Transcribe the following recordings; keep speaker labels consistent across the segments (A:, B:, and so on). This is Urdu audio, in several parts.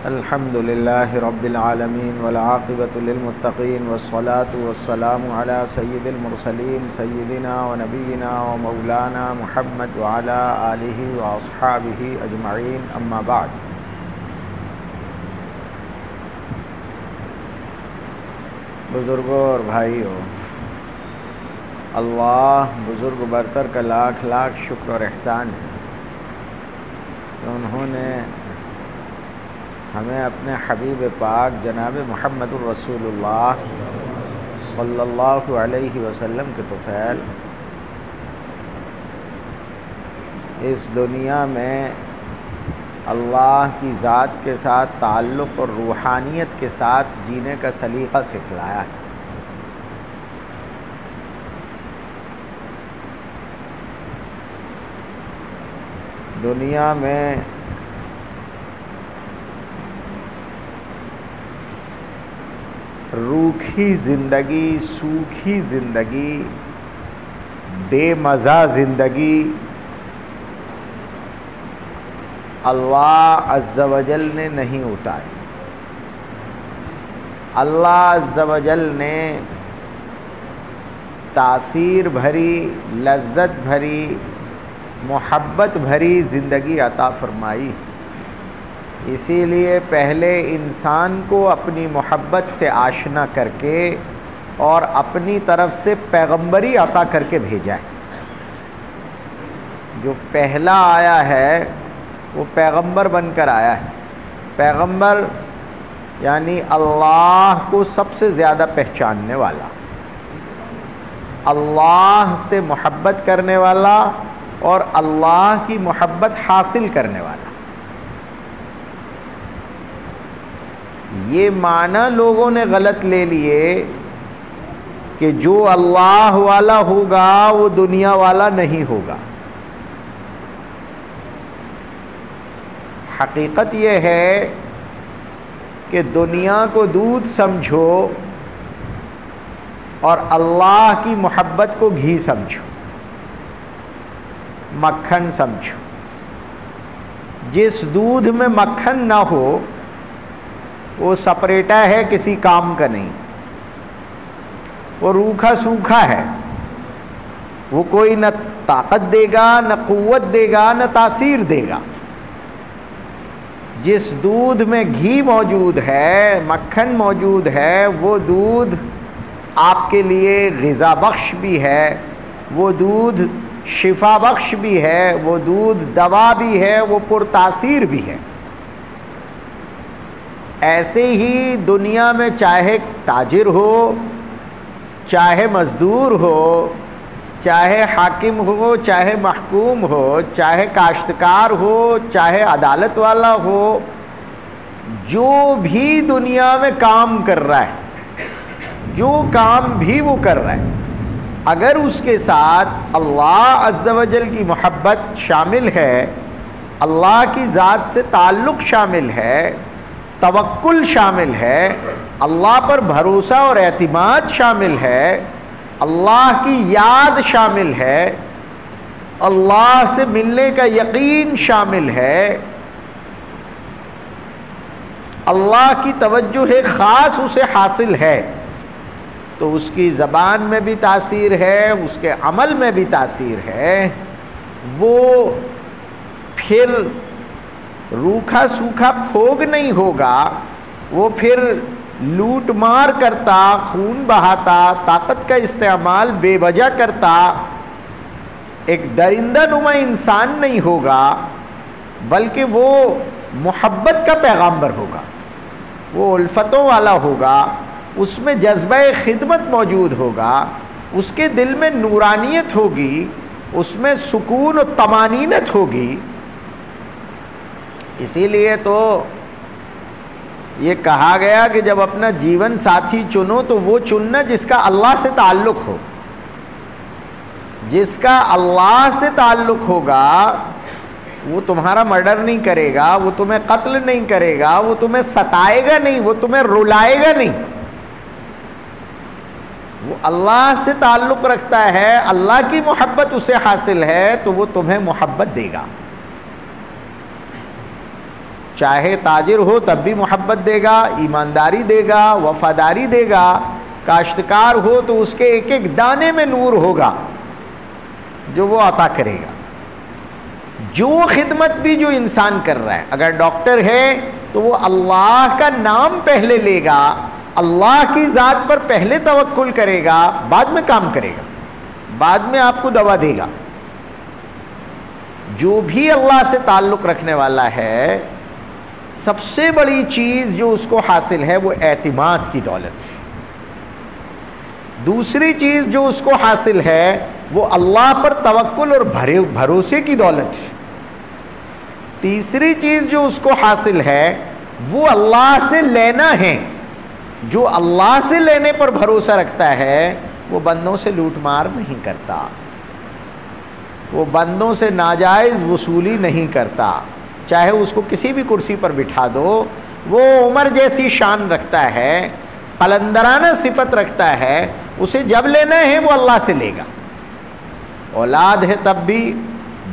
A: الحمد لله رب العالمين والعاقبة للمتقين والصلاة والسلام على سيد المرسلين سيدنا ونبينا ومولانا محمد وعلى آله وأصحابه أجمعين أما بعد. بزرگوں اور بھائیوں، اللہ بزرگ برتر کا لاکھ لاکھ شکر اور احسان ہے کہ انہوں نے ہمیں اپنے حبیب پاک جناب محمد الرسول اللہ صلی اللہ علیہ وسلم کے طفیل اس دنیا میں اللہ کی ذات کے ساتھ تعلق اور روحانیت کے ساتھ جینے کا سلیقہ سکھلایا ہے. دنیا میں روکھی زندگی، سوکھی زندگی، بے مزہ زندگی اللہ عز و جل نے نہیں اتاری. اللہ عز و جل نے تاثیر بھری، لذت بھری، محبت بھری زندگی عطا فرمائی. اسی لیے پہلے انسان کو اپنی محبت سے آشنا کر کے اور اپنی طرف سے پیغمبری عطا کر کے بھیجا ہے. جو پہلا آیا ہے وہ پیغمبر بن کر آیا ہے. پیغمبر یعنی اللہ کو سب سے زیادہ پہچاننے والا، اللہ سے محبت کرنے والا اور اللہ کی محبت حاصل کرنے والا. یہ معنی لوگوں نے غلط لے لیے کہ جو اللہ والا ہوگا وہ دنیا والا نہیں ہوگا. حقیقت یہ ہے کہ دنیا کو دودھ سمجھو اور اللہ کی محبت کو گھی سمجھو، مکھن سمجھو. جس دودھ میں مکھن نہ ہو وہ سپریٹا ہے، کسی کام کا نہیں. وہ روکھا سوکھا ہے، وہ کوئی نہ طاقت دے گا، نہ قوت دے گا، نہ تاثیر دے گا. جس دودھ میں گھی موجود ہے، مکھن موجود ہے، وہ دودھ آپ کے لیے غذا بخش بھی ہے، وہ دودھ شفا بخش بھی ہے، وہ دودھ دوا بھی ہے، وہ پرتاثیر بھی ہے. ایسے ہی دنیا میں چاہے تاجر ہو، چاہے مزدور ہو، چاہے حاکم ہو، چاہے محکوم ہو، چاہے کاشتکار ہو، چاہے عدالت والا ہو، جو بھی دنیا میں کام کر رہا ہے، جو کام بھی وہ کر رہا ہے، اگر اس کے ساتھ اللہ عز و جل کی محبت شامل ہے، اللہ کی ذات سے تعلق شامل ہے، توکل شامل ہے، اللہ پر بھروسہ اور اعتماد شامل ہے، اللہ کی یاد شامل ہے، اللہ سے ملنے کا یقین شامل ہے، اللہ کی توجہ خاص اسے حاصل ہے، تو اس کی زبان میں بھی تاثیر ہے، اس کے عمل میں بھی تاثیر ہے. وہ پھر روکھا سوکھا پھوگ نہیں ہوگا، وہ پھر لوٹ مار کرتا، خون بہاتا، طاقت کا استعمال بے وجہ کرتا ایک درندہ نما انسان نہیں ہوگا، بلکہ وہ محبت کا پیغامبر ہوگا، وہ الفتوں والا ہوگا، اس میں جذبہ خدمت موجود ہوگا، اس کے دل میں نورانیت ہوگی، اس میں سکون و طمانینت ہوگی. اسی لیے تو یہ کہا گیا کہ جب اپنا جیون ساتھی چنو تو وہ چننا جس کا اللہ سے تعلق ہو. جس کا اللہ سے تعلق ہوگا وہ تمہارا مرڈر نہیں کرے گا، وہ تمہیں قتل نہیں کرے گا، وہ تمہیں ستائے گا نہیں، وہ تمہیں رلائے گا نہیں. وہ اللہ سے تعلق رکھتا ہے، اللہ کی محبت اسے حاصل ہے، تو وہ تمہیں محبت دے گا. چاہے تاجر ہو تب بھی محبت دے گا، ایمانداری دے گا، وفاداری دے گا، کاشتکار ہو تو اس کے ایک ایک دانے میں نور ہوگا جو وہ عطا کرے گا۔ جو خدمت بھی جو انسان کر رہا ہے، اگر ڈاکٹر ہے تو وہ اللہ کا نام پہلے لے گا، اللہ کی ذات پر پہلے توکل کرے گا، بعد میں کام کرے گا، بعد میں آپ کو دوا دے گا۔ جو بھی اللہ سے تعلق رکھنے والا ہے، سب سے بڑی چیز جو اس کو حاصل ہے وہ اعتماد کی دولت ہے۔ دوسری چیز جو اس کو حاصل ہے وہ اللہ پر توکل اور بھروسے کی دولت ہے۔ تیسری چیز جو اس کو حاصل ہے وہ اللہ سے لینا ہے۔ جو اللہ سے لینے پر بھروسہ رکھتا ہے وہ بندوں سے لوٹ مار نہیں کرتا، وہ بندوں سے ناجائز وصولی نہیں کرتا، چاہے اس کو کسی بھی کرسی پر بٹھا دو، وہ عمر جیسی شان رکھتا ہے، قلندرانہ صفت رکھتا ہے، اسے جب لینا ہے وہ اللہ سے لے گا۔ اولاد ہے تب بھی،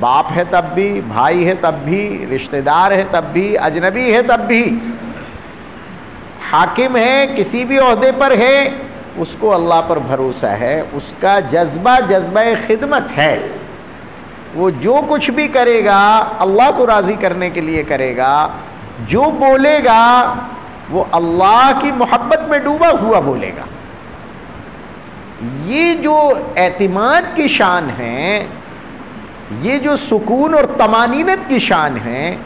A: باپ ہے تب بھی، بھائی ہے تب بھی، رشتہ دار ہے تب بھی، اجنبی ہے تب بھی، حاکم ہے، کسی بھی عہدے پر ہے، اس کو اللہ پر بھروسہ ہے، اس کا جذبہ خدمت ہے۔ وہ جو کچھ بھی کرے گا اللہ کو راضی کرنے کے لیے کرے گا، جو بولے گا وہ اللہ کی محبت میں ڈوبا ہوا بولے گا۔ یہ جو اعتماد کی شان ہے، یہ جو سکون اور طمانینت کی شان ہے،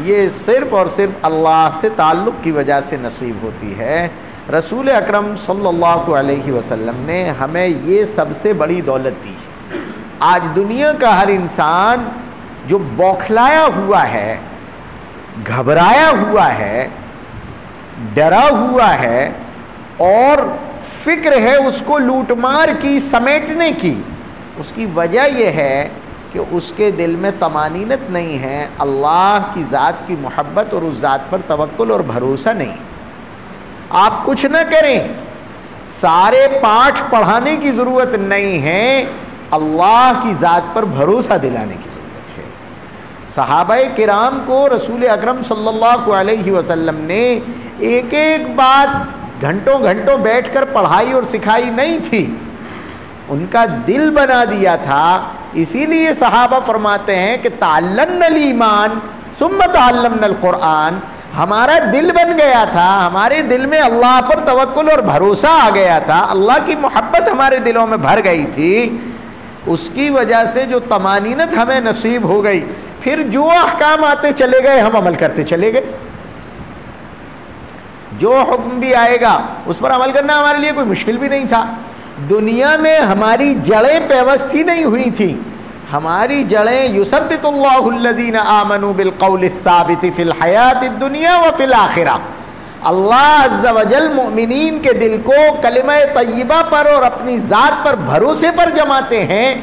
A: یہ صرف اور صرف اللہ سے تعلق کی وجہ سے نصیب ہوتی ہے۔ رسول اکرم صلی اللہ علیہ وسلم نے ہمیں یہ سب سے بڑی دولت دی۔ آج دنیا کا ہر انسان جو بوکھلایا ہوا ہے، گھبرایا ہوا ہے، ڈرا ہوا ہے اور فکر ہے اس کو لوٹ مار کی، سمیٹنے کی، اس کی وجہ یہ ہے کہ اس کے دل میں طمانینت نہیں ہے، اللہ کی ذات کی محبت اور اس ذات پر توکل اور بھروسہ نہیں۔ آپ کچھ نہ کریں، سارے پاٹھ پڑھانے کی ضرورت نہیں ہے، اللہ کی ذات پر بھروسہ دلانے کی ضرورت ہے۔ صحابہ کرام کو رسول اکرم صلی اللہ علیہ وسلم نے ایک ایک بات گھنٹوں گھنٹوں بیٹھ کر پڑھائی اور سکھائی نہیں تھی، ان کا دل بنا دیا تھا۔ اسی لیے صحابہ فرماتے ہیں کہ تعلمنا الایمان ثم تعلمنا القرآن، ہمارا دل بن گیا تھا، ہمارے دل میں اللہ پر توکل اور بھروسہ آ گیا تھا، اللہ کی محبت ہمارے دلوں میں بھر گئی تھی، اس کی وجہ سے جو طمانینت ہمیں نصیب ہو گئی، پھر جو احکام آتے چلے گئے ہم عمل کرتے چلے گئے۔ جو حکم بھی آئے گا اس پر عمل کرنا ہمارے لیے کوئی مشکل بھی نہیں تھا۔ دنیا میں ہماری جڑیں پیوست ہی نہیں ہوئی تھی، ہماری جڑیں یثبت اللہ الذین آمنوا بالقول الثابت فی الحیات الدنیا وفی الآخرہ، اللہ عز و جل مؤمنین کے دل کو کلمہ طیبہ پر اور اپنی ذات پر بھروسے پر جماتے ہیں،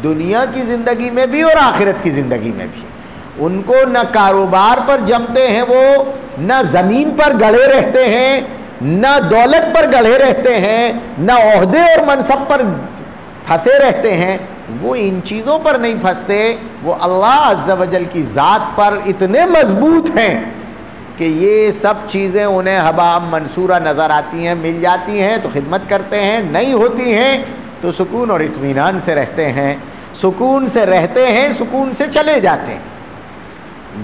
A: دنیا کی زندگی میں بھی اور آخرت کی زندگی میں بھی۔ ان کو نہ کاروبار پر جمتے ہیں، وہ نہ زمین پر گڑھے رہتے ہیں، نہ دولت پر گڑھے رہتے ہیں، نہ عہدے اور منصب پر پھنسے رہتے ہیں، وہ ان چیزوں پر نہیں پھنستے، وہ اللہ عز و جل کی ذات پر اتنے مضبوط ہیں کہ یہ سب چیزیں انہیں ہباء منصورہ نظر آتی ہیں، مل جاتی ہیں تو خدمت کرتے ہیں، نہیں ہوتی ہیں تو سکون اور اطمینان سے رہتے ہیں، سکون سے رہتے ہیں، سکون سے چلے جاتے ہیں۔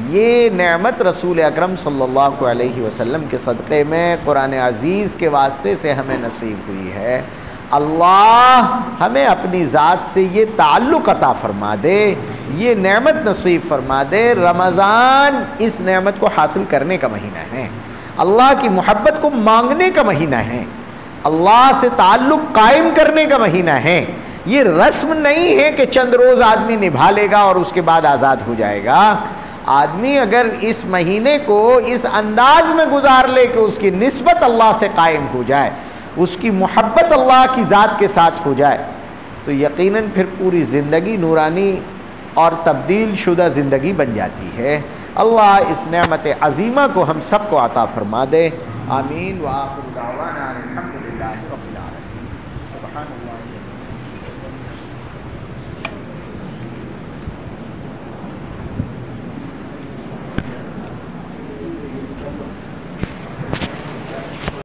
A: یہ نعمت رسول اکرم صلی اللہ علیہ وسلم کے صدقے میں قرآن عزیز کے واسطے سے ہمیں نصیب ہوئی ہے۔ اللہ ہمیں اپنی ذات سے یہ تعلق عطا فرما دے، یہ نعمت نصیب فرما دے۔ رمضان اس نعمت کو حاصل کرنے کا مہینہ ہے، اللہ کی محبت کو مانگنے کا مہینہ ہے، اللہ سے تعلق قائم کرنے کا مہینہ ہے۔ یہ رسم نہیں ہے کہ چند روز آدمی نبھا لے گا اور اس کے بعد آزاد ہو جائے گا۔ آدمی اگر اس مہینے کو اس انداز میں گزار لے کہ اس کی نسبت اللہ سے قائم ہو جائے، اس کی محبت اللہ کی ذات کے ساتھ ہو جائے، تو یقیناً پھر پوری زندگی نورانی اور تبدیل شدہ زندگی بن جاتی ہے۔ اللہ اس نعمت عظیمہ کو ہم سب کو عطا فرما دے، آمین۔ وآخر دعوانا الحمدللہ رب العالمین۔ سبحان اللہ۔